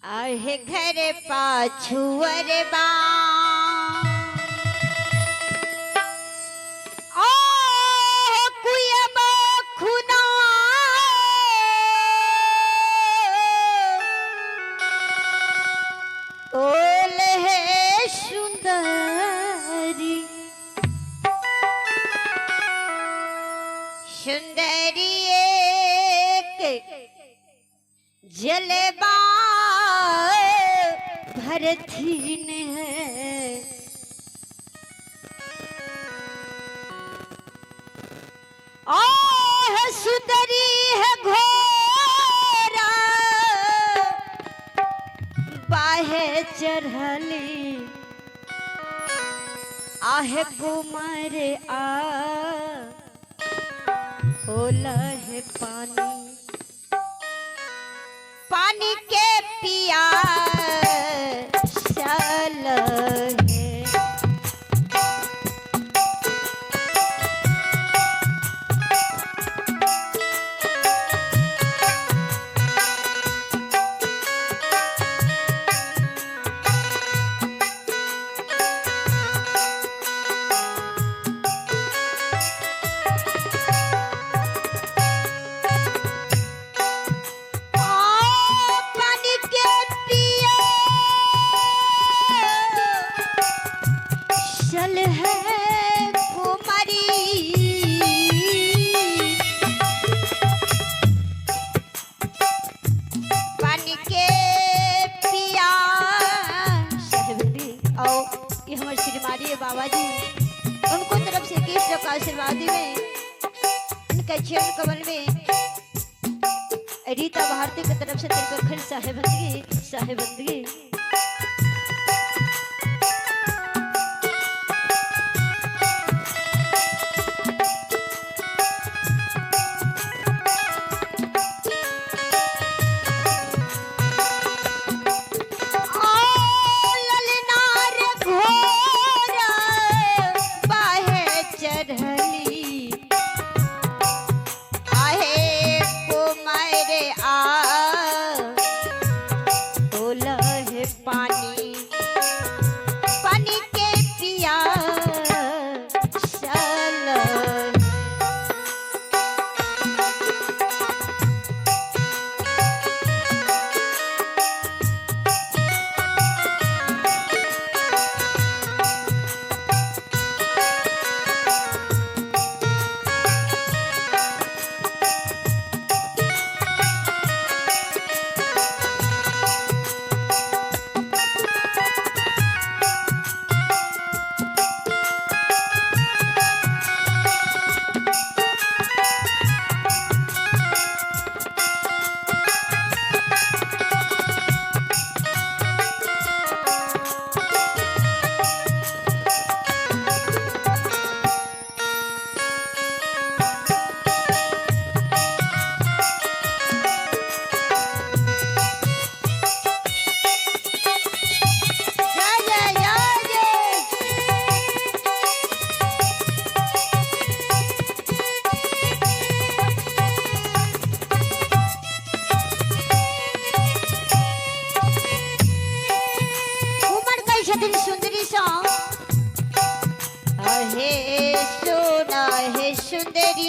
आहे घर पाछुअर बा सुंदरी एक जलवा भरथीन है सुंदरी है घोरा बाहे चढ़ली आहे कुमार होला है पानी पानी के पिया चल है बाबा जी उनको तरफ से कृष्ण का आशीर्वाद में उनके चरण कमल में रीता भारती की तरफ से तिरपखंड साहेबंदगी सुंदरी सॉन्ग आहे सोना है सुंदरी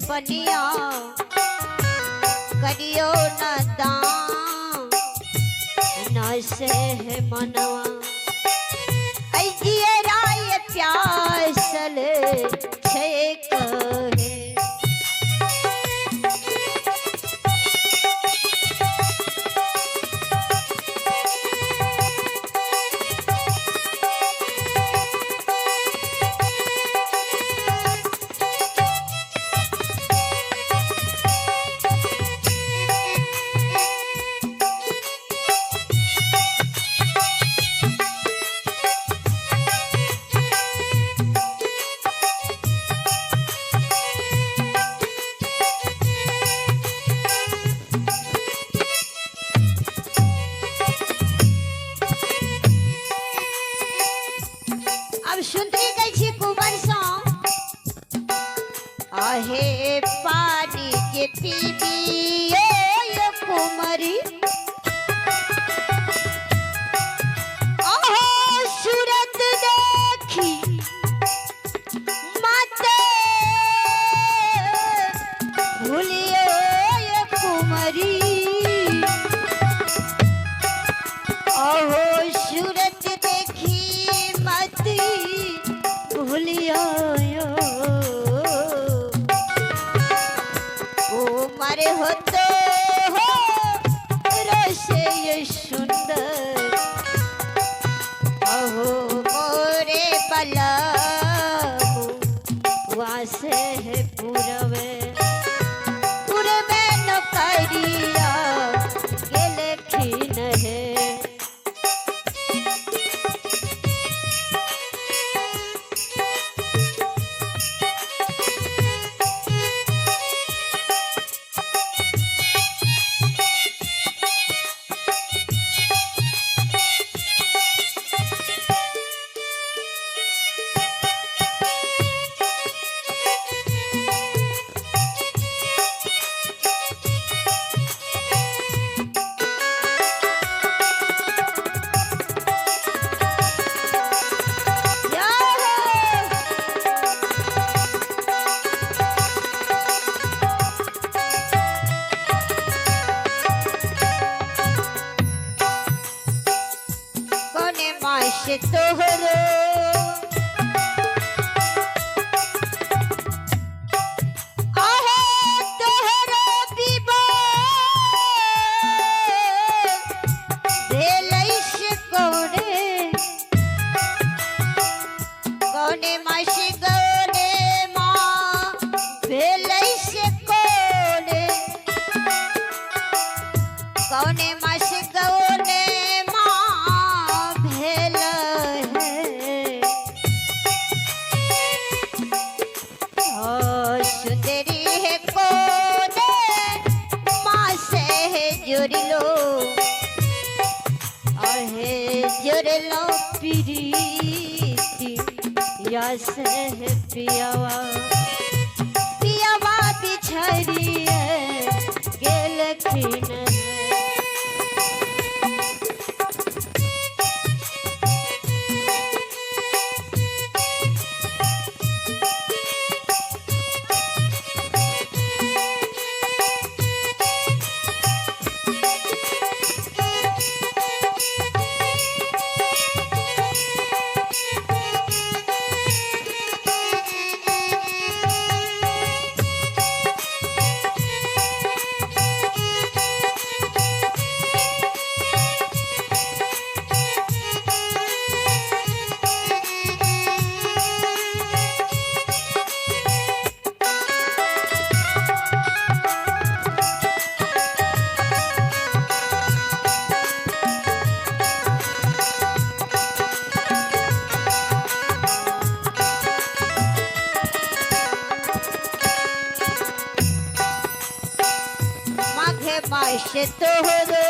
बनिया करियो न दान न से है मनवा ऐजिए राय प्यासल छे कहे पीबी ओ कुमारी आहो सूरत देखी मत भूलियो ये कुमारी आहो सूरत देखी मत भूलियो मारे हो तो हो रसे ये सुंदर अहो मोरे बला वासे है पूरवे पूरवे न करिया गेले खीन है माशे तोहरो आहो तोहरो बिबा भेलैस कोने कोने माशे गने माँ भेलैस कोने कोने माशे गने जोड़लो आहे जोड़लो प्रीति या से पियावा पियावा बिछड़िए गेल खीन माशे तोहरो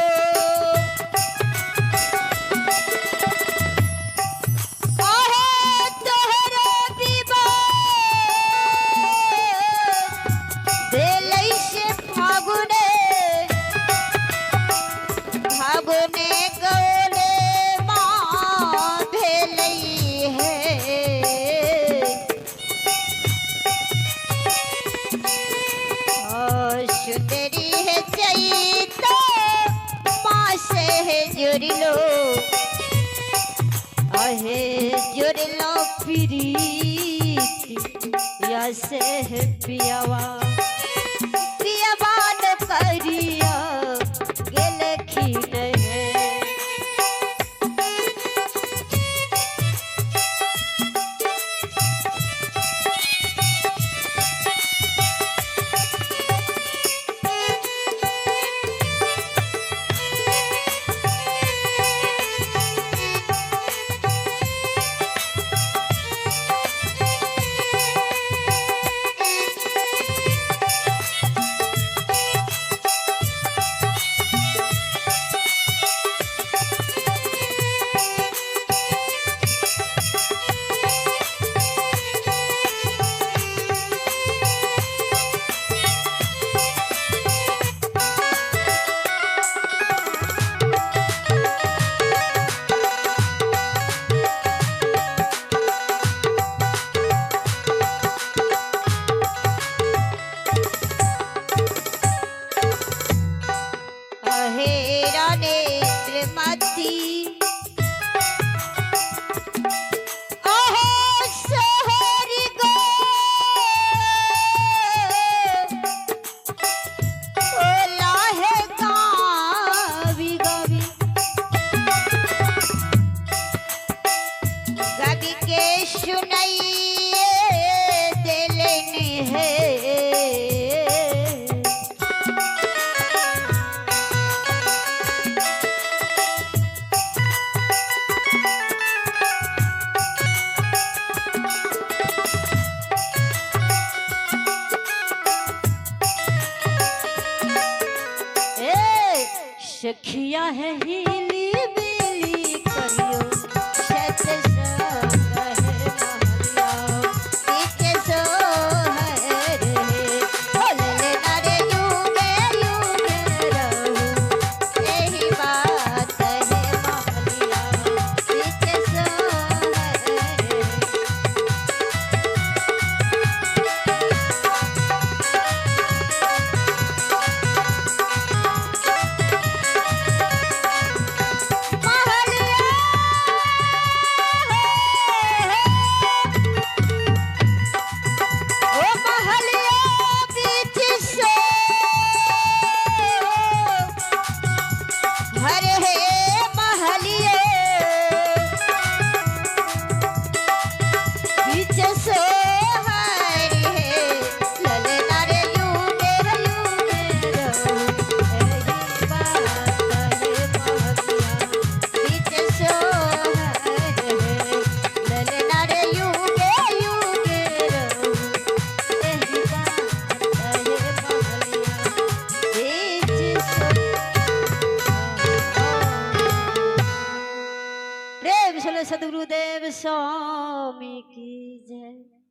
आहो तोहरो बिबा भेलैस फागुने फागुने गौने माँ भेलै है सुंदरी है चैता माँ से है जोड़लो आहे जोड़लो प्रीति या से है पियावा पियावा न करिया गेल खीन है सखिया है हिली बिली करियो शत संग है महलिया बीच सो है रे बोल लेना रे युगे युगे रहूं यही बात है महलिया बीच सो है रे। प्रेम से सद्गुरुदेव स्वामी की जय।